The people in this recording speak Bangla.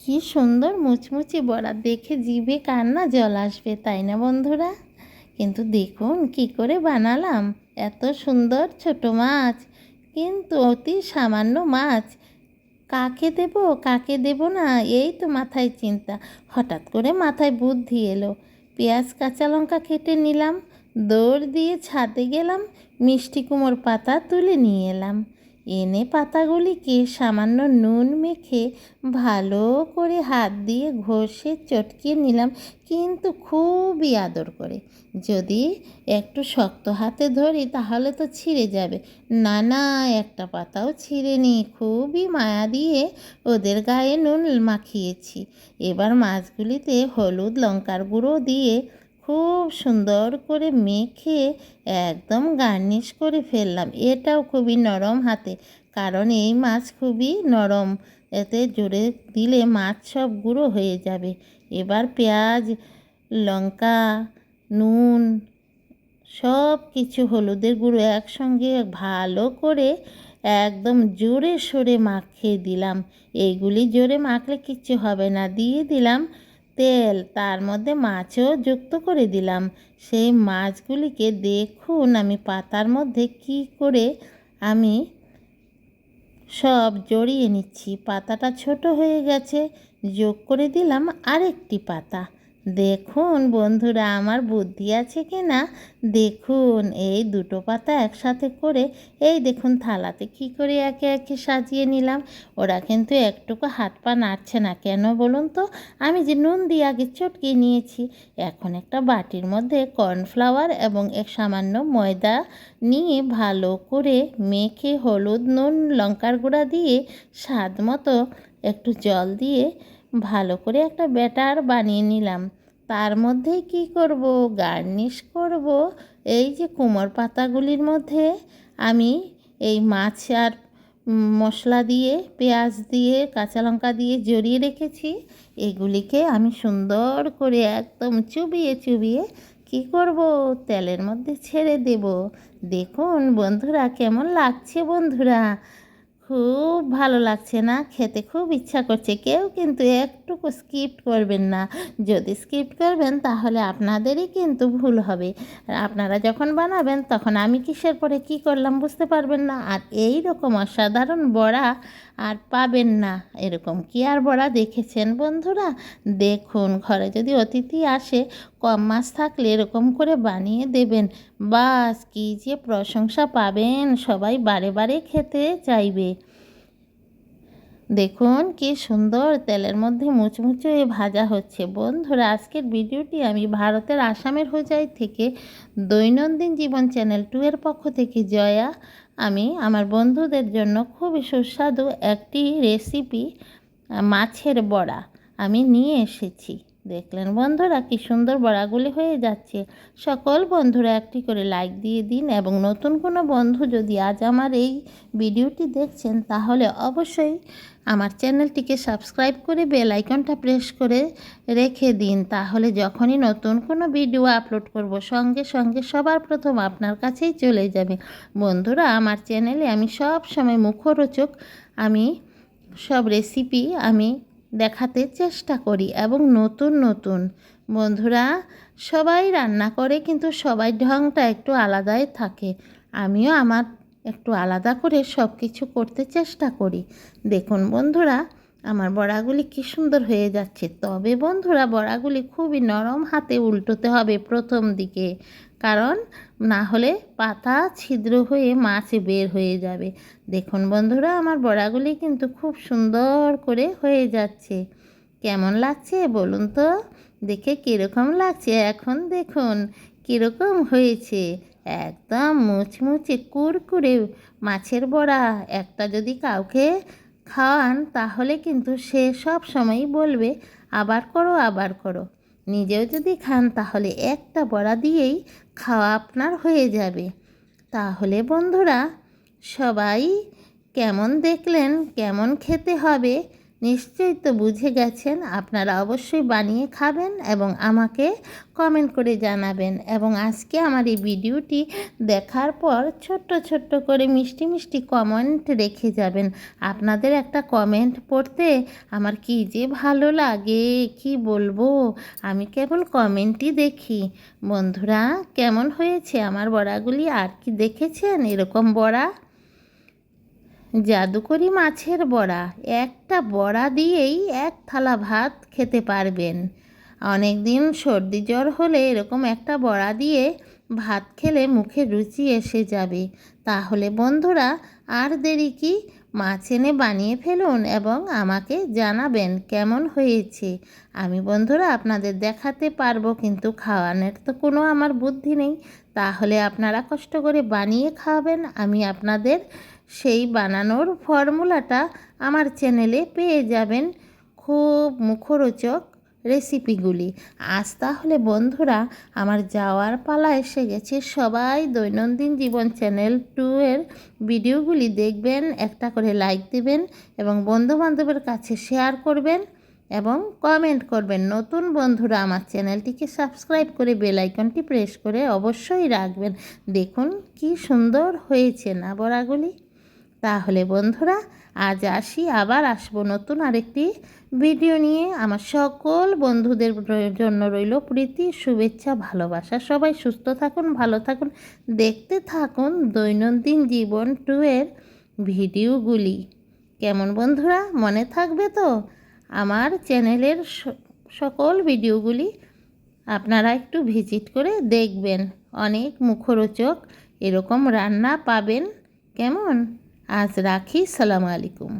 কি সুন্দর মুচমুচে বড়া, দেখে জিভে কার না জল আসবে, তাই না বন্ধুরা? কিন্তু দেখুন কি করে বানালাম। এত সুন্দর ছোট মাছ, কিন্তু অতি সামান্য মাছ। কাকে দেব কাকে দেব না, এই তো মাথায় চিন্তা। হঠাৎ করে মাথায় বুদ্ধি এলো। পেঁয়াজ কাঁচা লঙ্কা কেটে নিলাম, দৌড় দিয়ে ছাদে গেলাম, মিষ্টি কুমড়োর পাতা তুলে নিয়ে এলাম। এনে পাতাগুলিকে সামান্য নুন মেখে ভালো করে হাত দিয়ে ঘষে চটকিয়ে নিলাম, কিন্তু খুবই আদর করে। যদি একটু শক্ত হাতে ধরি তাহলে তো ছিঁড়ে যাবে। না না, একটা পাতাও ছিঁড়েনি। খুবই মায়া দিয়ে ওদের গায়ে নুন মাখিয়েছি। এবার মাছগুলিতে হলুদ লঙ্কার গুঁড়ো দিয়ে খুব সুন্দর করে মেখে একদম গার্নিশ করে ফেললাম। এটাও খুবই নরম হাতে, কারণ এই মাছ খুবই নরম, এতে জোরে দিলে মাছ সব গুঁড়ো হয়ে যাবে। এবার পেঁয়াজ, লঙ্কা, নুন, সব কিছু হলুদের গুঁড়ো একসঙ্গে ভালো করে একদম জোরে সোরে মাখিয়ে দিলাম। এইগুলি জোরে মাখলে কিচ্ছু হবে না। দিয়ে দিলাম তেল, তার মধ্যে মাছও যুক্ত করে দিলাম। সেই মাছগুলিকে দেখুন আমি পাতার মধ্যে কি করে আমি সব জড়িয়ে নিচ্ছি। পাতাটা ছোট হয়ে গেছে, যোগ করে দিলাম আরেকটি পাতা। দেখুন বন্ধুরা আমার বুদ্ধি আছে কি না। দেখুন এই দুটো পাতা একসাথে করে এই দেখুন থালাতে কি করে একে একে সাজিয়ে নিলাম। ওরা কিন্তু একটুকু হাত পা নাড়ছে না, কেন বলুন তো? আমি যে নুন দিয়ে আগে চটকিয়ে নিয়েছি। এখন একটা বাটির মধ্যে কর্নফ্লাওয়ার এবং এক সামান্য ময়দা নিয়ে ভালো করে মেখে হলুদ, নুন, লঙ্কার গুঁড়া দিয়ে স্বাদ মতো একটু জল দিয়ে ভালো করে একটা ব্যাটার বানিয়ে নিলাম। তার মধ্যেই কি করব, গার্নিশ করব। এই যে কুমড়োর পাতাগুলির মধ্যে আমি এই মাছ আর মশলা দিয়ে, পেঁয়াজ দিয়ে, কাঁচা লঙ্কা দিয়ে জড়িয়ে রেখেছি, এগুলিকে আমি সুন্দর করে একদম চুবিয়ে চুবিয়ে কি করব, তেলের মধ্যে ছেড়ে দেব। দেখুন বন্ধুরা কেমন লাগছে। বন্ধুরা খুব ভালো লাগছে না? খেতে খুব ইচ্ছা করছে। কেউ কিন্তু একটুকু স্কিপ করবেন না। যদি স্কিপ করবেন তাহলে আপনাদেরই কিন্তু ভুল হবে। আপনারা যখন বানাবেন তখন আমি কিসের পরে কি করলাম বুঝতে পারবেন না। আর এই রকম অসাধারণ বড়া আর পাবেন না। এরকম কি আর বড়া দেখেছেন বন্ধুরা? দেখুন ঘরে যদি অতিথি আসে, কম মাছ থাকলে এরকম করে বানিয়ে দেবেন, বাস কি যে প্রশংসা পাবেন, সবাই বারে বারে খেতে চাইবে। দেখুন কি সুন্দর তেলের মধ্যে মুচমুচে ভাজা হচ্ছে। বন্ধুরা আজকের ভিডিওটি আমি ভারতের আসামের হোজাই থেকে দৈনন্দিন জীবন চ্যানেল 2 এর পক্ষ থেকে জয়া, আমি আমার বন্ধুদের জন্য খুবই সুস্বাদু একটি রেসিপি মাছের বড়া আমি নিয়ে এসেছি। দেখলেন বন্ধুরা কি সুন্দর বড়াগুলি হয়ে যাচ্ছে। সকল বন্ধুরা একটি করে লাইক দিয়ে দিন, এবং নতুন কোনো বন্ধু যদি আজ আমার এই ভিডিওটি দেখছেন তাহলে অবশ্যই আমার চ্যানেলটিকে সাবস্ক্রাইব করে বেল আইকনটা প্রেস করে রেখে দিন। তাহলে যখনই নতুন কোনো ভিডিও আপলোড করব সঙ্গে সঙ্গে সবার প্রথম আপনার কাছেই চলে যাবে। বন্ধুরা আমার চ্যানেলে আমি সব সময় মুখরোচক আমি সব রেসিপি আমি দেখাতে চেষ্টা করি, এবং নতুন নতুন। বন্ধুরা সবাই রান্না করে, কিন্তু সবাই ঢংটা একটু আলাদাই থাকে। আমিও আমার একটু আলাদা করে সব কিছু করতে চেষ্টা করি। দেখুন বন্ধুরা আমার বড়াগুলি কি সুন্দর হয়ে যাচ্ছে। তবে বন্ধুরা বড়াগুলি খুবই নরম হাতে উল্টোতে হবে প্রথম দিকে, কারণ না হলে পাতা ছিদ্র হয়ে মাছ বের হয়ে যাবে। দেখুন বন্ধুরা আমার বড়াগুলি কিন্তু খুব সুন্দর করে হয়ে যাচ্ছে। কেমন লাগছে বলুন তো? দেখে কীরকম লাগছে এখন দেখুন কীরকম হয়েছে। একদম মুচমুচে কুরকুরে মাছের বড়া। একটা যদি কাউকে খাওয়ান তাহলে কিন্তু সে সব সময়ই বলবে আবার করো আবার করো। নিজেও যদি খান তাহলে একটা বড়া দিয়েই খাওয়া আপনার হয়ে যাবে। তাহলে বন্ধুরা সবাই কেমন দেখলেন, কেমন খেতে হবে নিশ্চয়ই তো বুঝে গেছেন। আপনারা অবশ্যই বানিয়ে খাবেন এবং আমাকে কমেন্ট করে জানাবেন। এবং আজকে আমার এই ভিডিওটি দেখার পর ছোট্ট ছোট্ট করে মিষ্টি মিষ্টি কমেন্ট রেখে যাবেন। আপনাদের একটা কমেন্ট পড়তে আমার কি যে ভালো লাগে, কি বলবো। আমি কেবল কমেন্টই দেখি। বন্ধুরা, কেমন হয়েছে আমার বড়াগুলি? আর কি দেখেছেন এরকম বড়া? জাদুকরি মাছের বড়া। একটা বড়া দিয়েই এক থালা ভাত খেতে পারবেন। অনেক দিন সর্দি জ্বর হলে এরকম একটা বড়া দিয়ে ভাত খেলে মুখে রুচি এসে যাবে। তাহলে বন্ধুরা, আর দেরি কি? মাছ এনে বানিয়ে ফেলুন এবং আমাকে জানাবেন কেমন হয়েছে। আমি বন্ধুরা আপনাদের দেখাতে পারবো, কিন্তু খাওয়ানোর তো কোনো আমার বুদ্ধি নেই। তাহলে আপনারা কষ্ট করে বানিয়ে খাওয়াবেন। আমি আপনাদের সেই বানানোর ফর্মুলাটা আমার চ্যানেলে পেয়ে যাবেন, খুব মুখরোচক রেসিপিগুলি। আজ তাহলে বন্ধুরা আমার যাওয়ার পালা এসে গেছে। সবাই দৈনন্দিন জীবন চ্যানেল 2 এর ভিডিওগুলি দেখবেন, একটা করে লাইক দেবেন এবং বন্ধুবান্ধবের কাছে শেয়ার করবেন এবং কমেন্ট করবেন। নতুন বন্ধুরা আমার চ্যানেলটিকে সাবস্ক্রাইব করে বেল আইকনটি প্রেস করে অবশ্যই রাখবেন। দেখুন কি সুন্দর হয়েছে না বড়াগুলি? তাহলে বন্ধুরা আজ আসি, আবার আসবো নতুন আরেকটি ভিডিও নিয়ে। আমার সকল বন্ধুদের জন্য রইল প্রীতি, শুভেচ্ছা, ভালোবাসা। সবাই সুস্থ থাকুন, ভালো থাকুন, দেখতে থাকুন দৈনন্দিন জীবন 2 এর ভিডিওগুলি। কেমন বন্ধুরা, মনে থাকবে তো? আমার চ্যানেলের সকল ভিডিওগুলি আপনারা একটু ভিজিট করে দেখবেন। অনেক মুখরোচক এরকম রান্না পাবেন। কেমন? আজ রাখি। সালামু আলাইকুম।